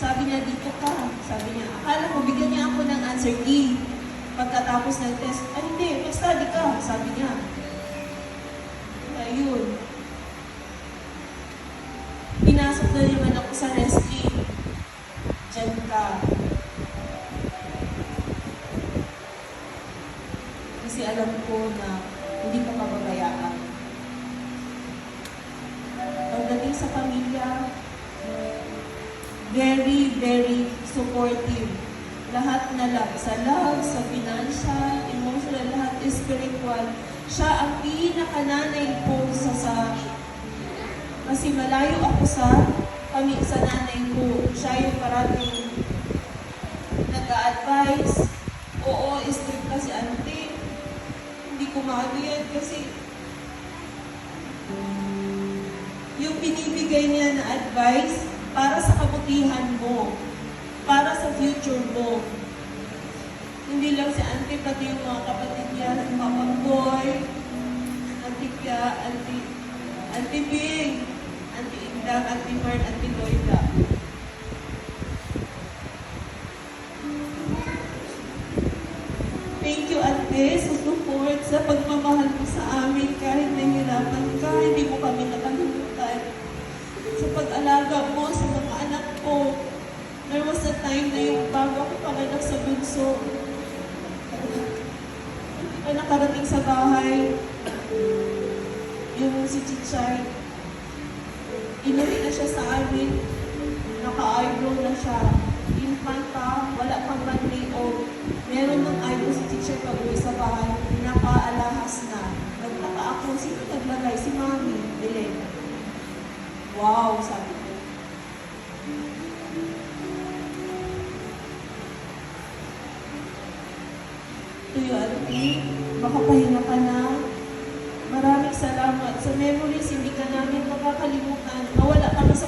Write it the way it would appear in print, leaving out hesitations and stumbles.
Sabi niya, dito ka. Sabi niya, akala ko, bigyan niya ako ng answer key. Pagkatapos ng test, ay hindi, mag-study ka. Sabi niya. Ayun. Pinasok na naman ako sa wrestling. Diyan ka. Kasi alam ko na hindi ka pababayaan. Pagdating sa pamilya, very, very supportive. Lahat na lang, sa love, sa financial, emotional, lahat spiritual. Siya ang pinaka-nanay po kasi malayo ako sa nanay ko. Siya yung parating nag-a-advise. Oo, strict kasi auntie. Hindi ko maano yan kasi yung binibigay niya na advice para sa kabutihan mo, para sa future mo. Hindi lang si auntie, pati yung mga kapatid niya, ng Papa Boy, Auntie Pia, Auntie Bing, Auntie Indang, Auntie Mart, Auntie Loida. Thank you, Ate, sa support, sa pagmamahal mo sa amin kahit nahihirapan ka, hindi mo kami nakalimutan. Sa pag-alaga mo sa mga anak ko. There was a time na yung bago ako panganak sa bunso, ay nakarating sa bahay, yung si Chichay, inuwi na siya sa amin, naka-eyebrow na siya, infant pa, wala pang one-day old. Meron ng eyebrow si Chichay pag-uwi sa bahay, naka-alahas na. Nagtaka ako, sino naglagay? Si Mami, Belen. Wow, sabi ko. Tuyo, Auntie, makapahinga ka na. Maraming salamat. Sa memories, hindi ka namin makakalimutan. Mawala ka na sa